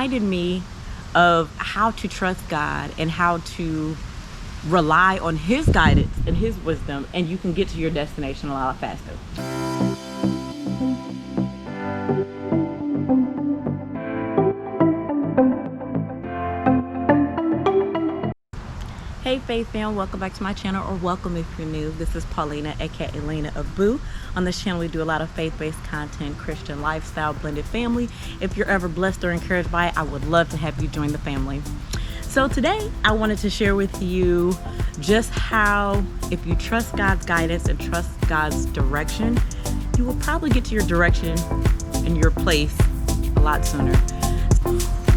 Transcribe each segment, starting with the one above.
Reminded me of how to trust God and how to rely on His guidance and His wisdom, and you can get to your destination a lot faster. Hey Faith fam, welcome back to my channel, or welcome if you're new. This is Paulina, aka Linaebu. On this channel we do a lot of faith-based content, Christian lifestyle, blended family. If you're ever blessed or encouraged by it, I would love to have you join the family. So today I wanted to share with you just how, if you trust God's guidance and trust God's direction, you will probably get to your direction and your place a lot sooner.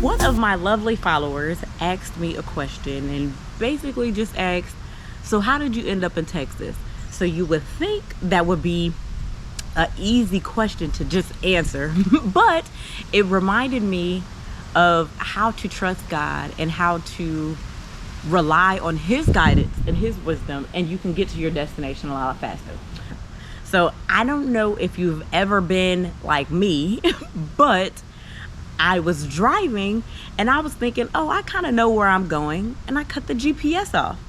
One of my lovely followers asked me a question and basically just asked, so how did you end up in Texas? So you would think that would be an easy question to just answer, but it reminded me of how to trust God and how to rely on His guidance and His wisdom, and you can get to your destination a lot faster. So I don't know if you've ever been like me, but I was driving and I was thinking, oh, I kind of know where I'm going, and I cut the GPS off.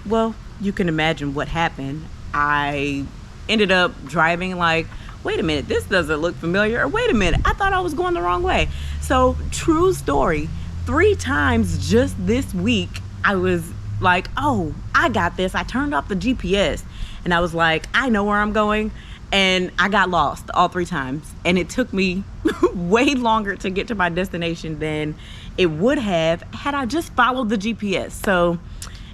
Well, you can imagine what happened. I ended up driving like, wait a minute, this doesn't look familiar, or wait a minute, I thought I was going the wrong way. So true story, 3 times just this week, I was like, oh, I got this. I turned off the GPS and I was like, I know where I'm going. And I got lost all 3 times, and it took me way longer to get to my destination than it would have had I just followed the GPS. So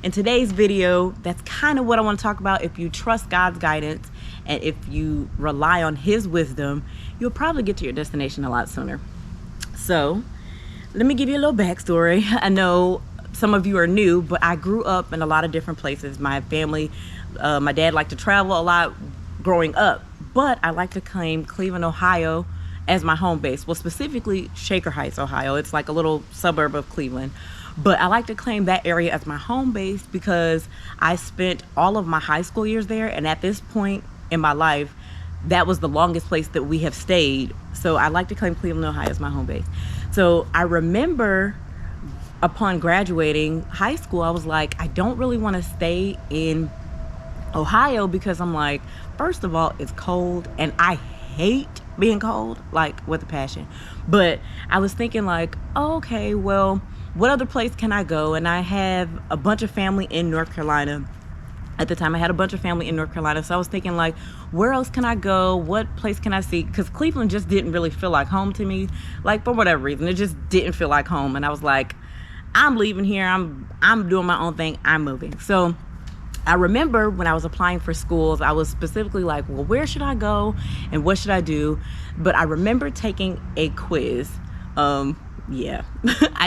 in today's video, that's kind of what I want to talk about. If you trust God's guidance and if you rely on His wisdom, you'll probably get to your destination a lot sooner. So let me give you a little backstory. I know some of you are new, but I grew up in a lot of different places. My family, my dad liked to travel a lot growing up, but I like to claim Cleveland, Ohio as my home base. Well, specifically Shaker Heights, Ohio. It's like a little suburb of Cleveland, but I like to claim that area as my home base because I spent all of my high school years there, and at this point in my life, that was the longest place that we have stayed. So I like to claim Cleveland, Ohio as my home base. So I remember upon graduating high school, I was like, I don't really want to stay in Ohio because I'm like, first of all, it's cold and I hate being cold, like with a passion. But I was thinking like, oh, okay, well, what other place can I go? And I have a bunch of family in North Carolina. At the time I had a bunch of family in North Carolina. So I was thinking like, where else can I go? What place can I see? Because Cleveland just didn't really feel like home to me. Like for whatever reason, it just didn't feel like home. And I was like, I'm leaving here. I'm doing my own thing. I'm moving. So I remember when I was applying for schools, I was specifically like, well, where should I go and what should I do? But I remember taking a quiz. I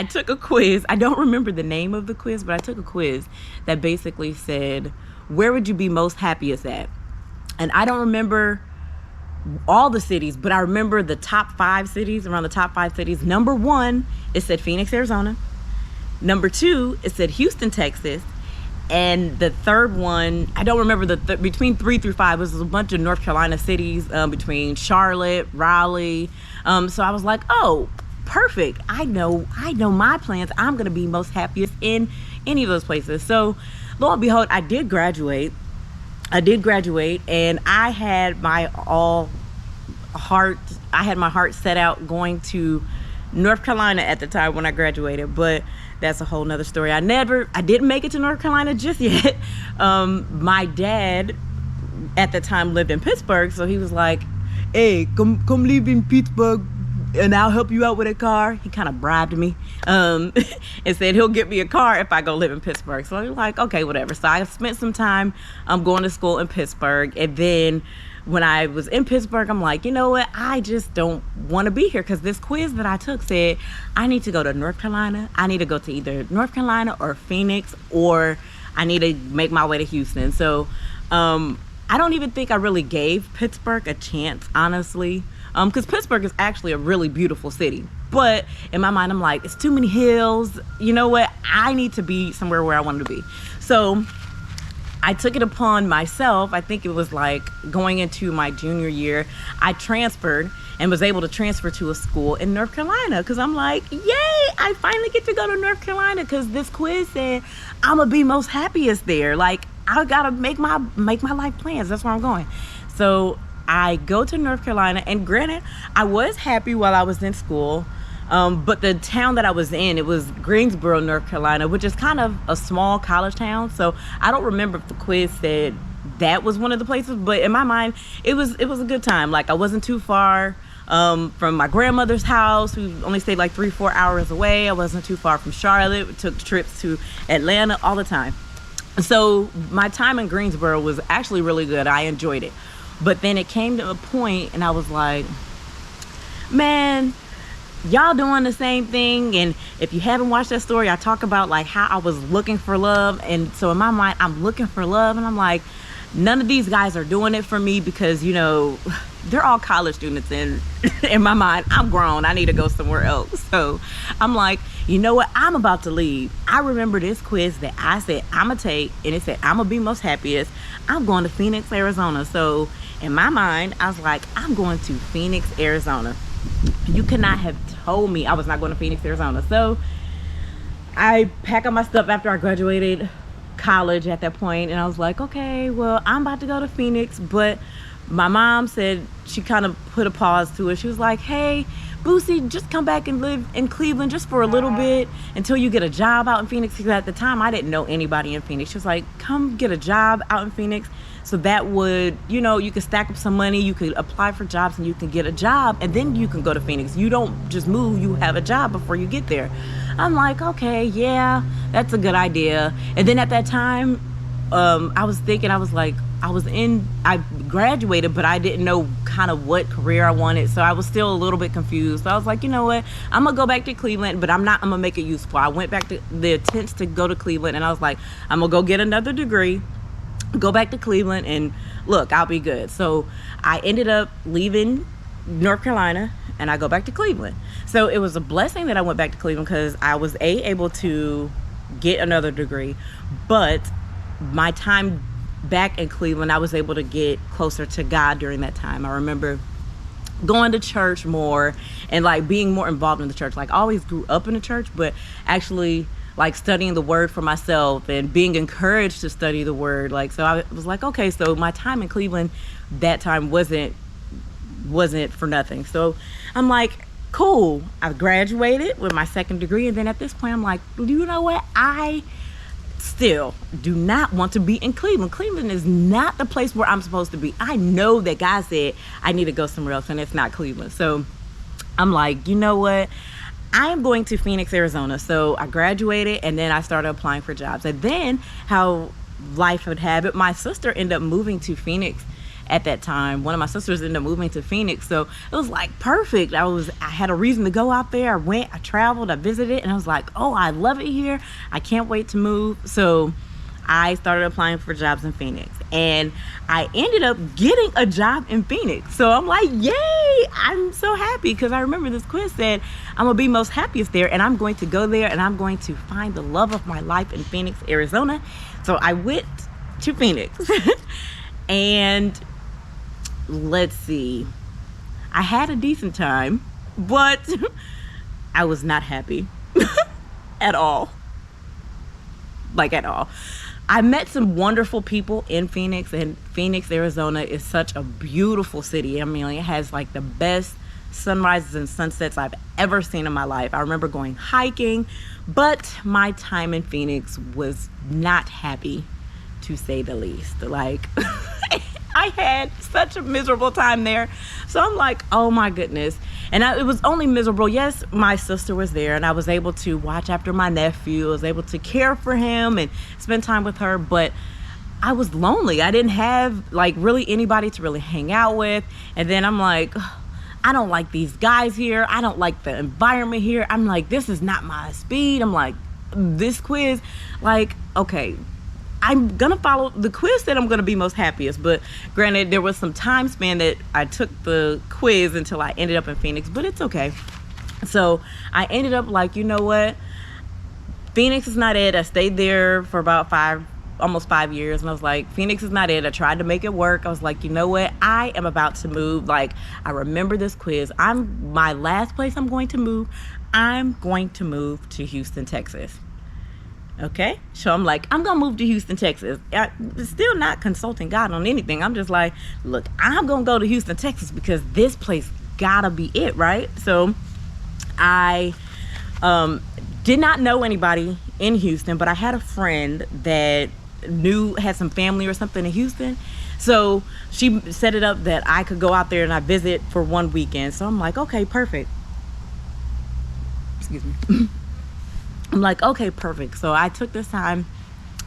took a quiz. I don't remember the name of the quiz, but I took a quiz that basically said, where would you be most happiest at? And I don't remember all the cities, but I remember the top 5 cities, around the top 5 cities. Number 1, it said Phoenix, Arizona. Number 2, it said Houston, Texas. And the third one, I don't remember between 3 through 5, it was a bunch of North Carolina cities, between Charlotte, Raleigh. So I was like, oh, perfect. I know my plans. I'm going to be most happiest in any of those places. So lo and behold, I did graduate, and I had my heart set out going to North Carolina at the time when I graduated, but that's a whole nother story. I didn't make it to North Carolina just yet. My dad at the time lived in Pittsburgh, so he was like, hey, come live in Pittsburgh and I'll help you out with a car. He kind of bribed me and said he'll get me a car if I go live in Pittsburgh. So I was like, okay, whatever. So I spent some time going to school in Pittsburgh, and then when I was in Pittsburgh, I'm like, you know what? I just don't want to be here because this quiz that I took said I need to go to North Carolina. I need to go to either North Carolina or Phoenix, or I need to make my way to Houston. So I don't even think I really gave Pittsburgh a chance, honestly, because Pittsburgh is actually a really beautiful city. But in my mind, I'm like, it's too many hills. You know what? I need to be somewhere where I want to be. So I took it upon myself. I think it was like going into my junior year, I transferred and was able to transfer to a school in North Carolina, because I'm like, yay, I finally get to go to North Carolina, because this quiz said I'm gonna be most happiest there. Like, I gotta make my life plans. That's where I'm going. So I go to North Carolina, and granted, I was happy while I was in school. But the town that I was in, it was Greensboro, North Carolina, which is kind of a small college town. So I don't remember if the quiz said that was one of the places, but in my mind, it was a good time. Like, I wasn't too far from my grandmother's house, who only stayed like 3-4 hours away. I wasn't too far from Charlotte. We took trips to Atlanta all the time. So my time in Greensboro was actually really good. I enjoyed it. But then it came to a point, and I was like, man, y'all doing the same thing. And if you haven't watched that story, I talk about like how I was looking for love. And so in my mind, I'm looking for love, and I'm like, none of these guys are doing it for me, because, you know, they're all college students, and in my mind, I'm grown. I need to go somewhere else. So I'm like, you know what? I'm about to leave. I remember this quiz that I said I'm gonna take, and it said I'm gonna be most happiest. I'm going to Phoenix, Arizona. So in my mind, I was like, I'm going to Phoenix, Arizona. You could not have told me I was not going to Phoenix, Arizona. So I pack up my stuff after I graduated college at that point, and I was like, okay, well, I'm about to go to Phoenix. But my mom said, she kind of put a pause to it. She was like, hey, Boosie, just come back and live in Cleveland just for a little bit until you get a job out in Phoenix. Because at the time, I didn't know anybody in Phoenix. She was like, come get a job out in Phoenix. So that would, you know, you could stack up some money, you could apply for jobs, and you can get a job, and then you can go to Phoenix. You don't just move, you have a job before you get there. I'm like, okay, yeah, that's a good idea. And then at that time, I was thinking, I was like, I graduated, but I didn't know kind of what career I wanted. So I was still a little bit confused. So I was like, you know what? I'm going to go back to Cleveland, but I'm going to make it useful. I went back to the attempts to go to Cleveland, and I was like, I'm going to go get another degree, go back to Cleveland, and look, I'll be good. So I ended up leaving North Carolina, and I go back to Cleveland. So it was a blessing that I went back to Cleveland, because I was able to get another degree, but my time back in Cleveland, I was able to get closer to God during that time. I remember going to church more and like being more involved in the church. Like, I always grew up in the church, but actually like studying the word for myself and being encouraged to study the word. Like, so I was like, okay, so my time in Cleveland that time wasn't for nothing. So I'm like, cool, I graduated with my second degree, and then at this point I'm like, you know what, I still do not want to be in Cleveland. Cleveland is not the place where I'm supposed to be. I know that God said I need to go somewhere else, and it's not Cleveland. So I'm like, you know what, I'm going to Phoenix, Arizona. So I graduated, and then I started applying for jobs. And then how life would have it, my sister ended up moving to Phoenix at that time. One of my sisters ended up moving to Phoenix. So it was like perfect. I had a reason to go out there. I traveled, I visited, and I was like, oh, I love it here. I can't wait to move. So I started applying for jobs in Phoenix, and I ended up getting a job in Phoenix. So I'm like, yay, I'm so happy, because I remember this quiz said I'm gonna be most happiest there, and I'm going to go there, and I'm going to find the love of my life in Phoenix, Arizona. So I went to Phoenix and let's see, I had a decent time, but I was not happy at all. Like, at all. I met some wonderful people in Phoenix, and Phoenix, Arizona is such a beautiful city. I mean, it has like the best sunrises and sunsets I've ever seen in my life. I remember going hiking, but my time in Phoenix was not happy, to say the least. Like, I had such a miserable time there. So I'm like, oh my goodness. And it was only miserable. Yes, my sister was there, and I was able to watch after my nephew. I was able to care for him and spend time with her, but I was lonely. I didn't have like really anybody to really hang out with. And then I'm like, I don't like these guys here. I don't like the environment here. I'm like, this is not my speed. I'm like, this quiz, like, okay, I'm gonna follow the quiz, that I'm gonna be most happiest. But granted, there was some time span that I took the quiz until I ended up in Phoenix, but it's okay. So I ended up like, you know what, Phoenix is not it. I stayed there for about almost 5 years, and I was like, Phoenix is not it. I tried to make it work. I was like, you know what? I am about to move. Like, I remember this quiz. My last place I'm going to move. I'm going to move to Houston, Texas. Okay, so I'm like, I'm gonna move to Houston, Texas. I'm still not consulting God on anything. I'm just like, look, I'm gonna go to Houston, Texas because this place gotta be it, right? So I did not know anybody in Houston, but I had a friend that had some family or something in Houston. So she set it up that I could go out there and I visit for one weekend. So I'm like, okay, perfect. Excuse me. I'm like, okay, perfect. So I took this time.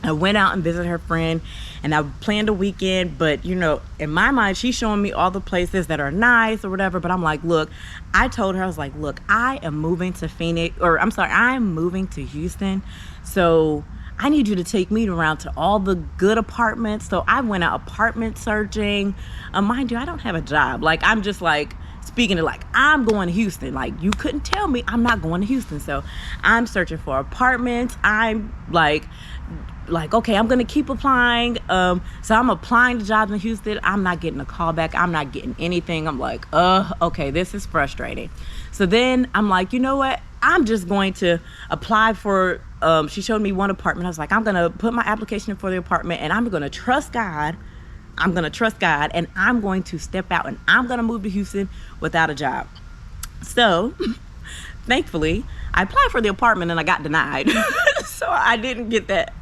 I went out and visited her friend, and I planned a weekend. But, you know, in my mind, she's showing me all the places that are nice or whatever. But I'm like, look, I told her, I was like, look, I am moving to I'm moving to Houston. So I need you to take me around to all the good apartments. So I went out apartment searching. Mind you, I don't have a job. Like, I'm just like, speaking of like, I'm going to Houston. Like, you couldn't tell me I'm not going to Houston. So I'm searching for apartments. I'm like, okay, I'm gonna keep applying. So I'm applying to jobs in Houston. I'm not getting a call back. I'm not getting anything. I'm like, okay, this is frustrating. So then I'm like, you know what? I'm just going to apply for, she showed me one apartment. I was like, I'm gonna put my application in for the apartment, and I'm gonna trust God. I'm going to trust God, and I'm going to step out, and I'm going to move to Houston without a job. So thankfully I applied for the apartment and I got denied. So I didn't get that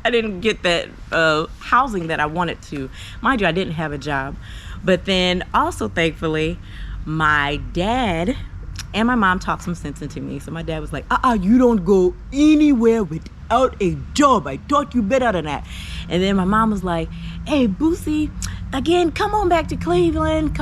housing that I wanted to. Mind you, I didn't have a job. But then also thankfully my dad and my mom talked some sense into me. So my dad was like, you don't go anywhere without a job. I taught you better than that. And then my mom was like, hey, Boosie, again, come on back to Cleveland.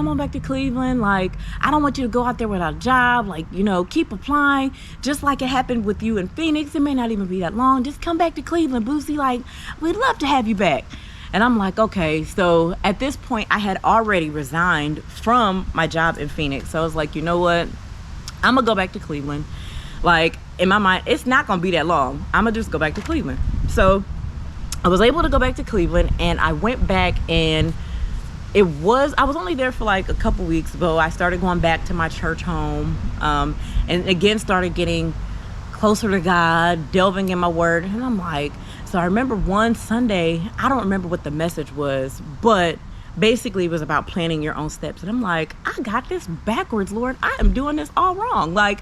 Like, I don't want you to go out there without a job. Like, you know, keep applying. Just like it happened with you in Phoenix. It may not even be that long. Just come back to Cleveland, Boosie. Like, we'd love to have you back. And I'm like, okay. So at this point, I had already resigned from my job in Phoenix. So I was like, you know what? I'm going to go back to Cleveland. Like, in my mind, it's not going to be that long. I'm going to just go back to Cleveland. So I was able to go back to Cleveland, and I went back, and I was only there for like a couple weeks, but I started going back to my church home, and again started getting closer to God, delving in my word. And I'm like, so I remember one Sunday, I don't remember what the message was, but basically it was about planning your own steps. And I'm like, I got this backwards, Lord. I am doing this all wrong. Like,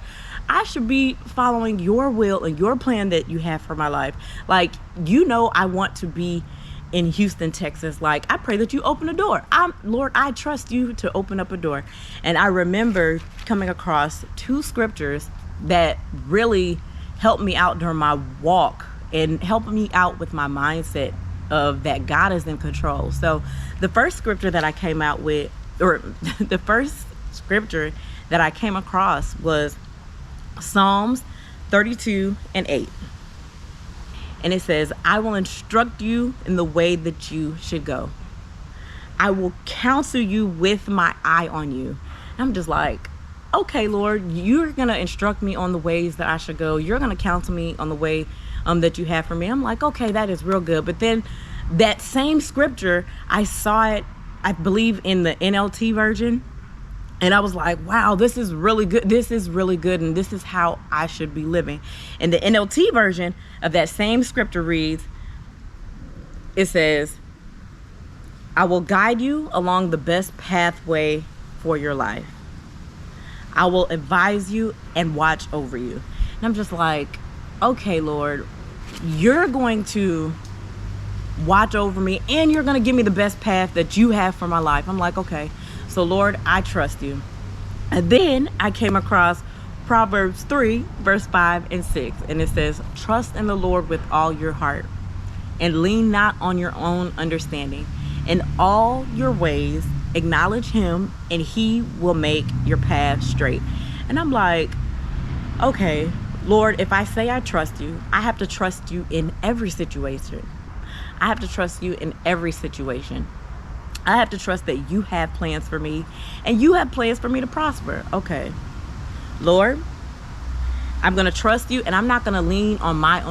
I should be following your will and your plan that you have for my life. Like, you know, I want to be in Houston, Texas. Like, I pray that you open a door. Lord, I trust you to open up a door. And I remember coming across two scriptures that really helped me out during my walk and helped me out with my mindset of that God is in control. So the first scripture that I came out with, or the first scripture that I came across was Psalms 32:8. And it says, I will instruct you in the way that you should go. I will counsel you with my eye on you. And I'm just like, okay, Lord, you're going to instruct me on the ways that I should go. You're going to counsel me on the way that you have for me. I'm like, okay, that is real good. But then that same scripture, I saw it, I believe, in the NLT version. And I was like, wow, this is really good. This is really good. And this is how I should be living. And the NLT version of that same scripture reads, it says, I will guide you along the best pathway for your life. I will advise you and watch over you. And I'm just like, okay, Lord, you're going to watch over me and you're going to give me the best path that you have for my life. I'm like, okay. So Lord, I trust you. And then I came across Proverbs 3, verse 5 and 6. And it says, trust in the Lord with all your heart and lean not on your own understanding. In all your ways, acknowledge him and he will make your path straight. And I'm like, okay, Lord, if I say I trust you, I have to trust you in every situation. I have to trust you in every situation. I have to trust that you have plans for me and you have plans for me to prosper. Okay, Lord, I'm going to trust you and I'm not going to lean on my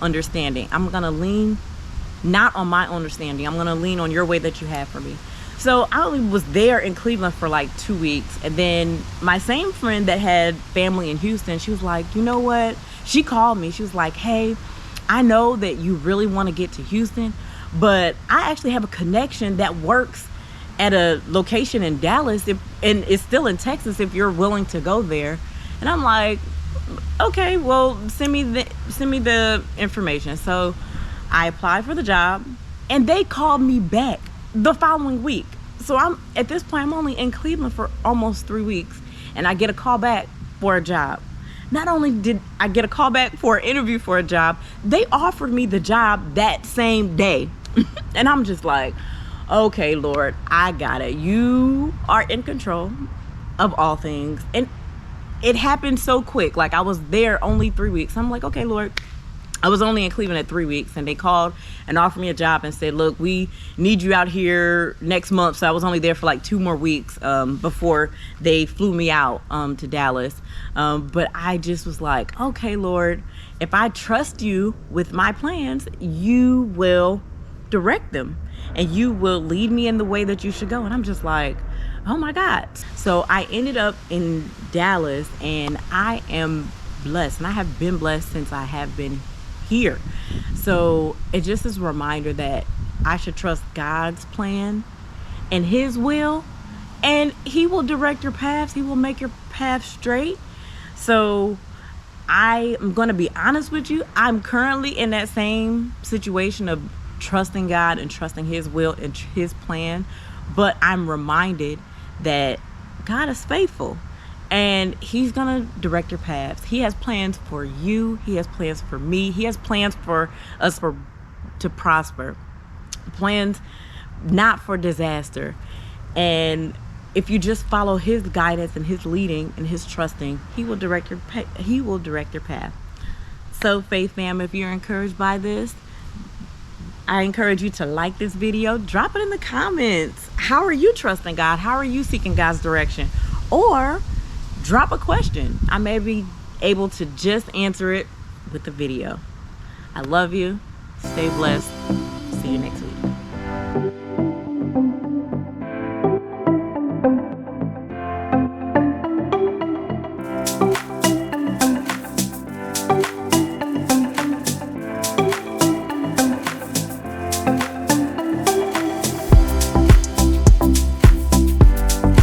understanding. I'm going to lean not on my understanding. I'm going to lean on your way that you have for me. So I only was there in Cleveland for like 2 weeks. And then my same friend that had family in Houston, she was like, you know what? She called me. She was like, hey, I know that you really want to get to Houston, but I actually have a connection that works at a location in Dallas, and it's still in Texas if you're willing to go there. And I'm like, okay, well, send me the information. So I applied for the job, and they called me back the following week. So at this point, I'm only in Cleveland for almost 3 weeks, and I get a call back for a job. Not only did I get a call back for an interview for a job, they offered me the job that same day. And I'm just like, okay, Lord, I got it. You are in control of all things. And it happened so quick. Like, I was there only 3 weeks. I'm like, okay, Lord, I was only in Cleveland at 3 weeks, and they called and offered me a job and said, look, we need you out here next month. So I was only there for like 2 more weeks before they flew me out to Dallas. But I just was like, okay, Lord, if I trust you with my plans, you will direct them and you will lead me in the way that you should go. And I'm just like, oh my God. So I ended up in Dallas, and I am blessed, and I have been blessed since I have been here. So it just is a reminder that I should trust God's plan and his will, and he will direct your paths. He will make your path straight. So I am going to be honest with you. I'm currently in that same situation of trusting God and trusting his will and his plan. But I'm reminded that God is faithful, and he's going to direct your paths. He has plans for you. He has plans for me. He has plans for us to prosper. Plans not for disaster. And if you just follow his guidance and his leading and his trusting, he will direct your path. So, Faith Fam, if you're encouraged by this, I encourage you to like this video. Drop it in the comments. How are you trusting God? How are you seeking God's direction? Or drop a question. I may be able to just answer it with the video. I love you. Stay blessed. See you next week.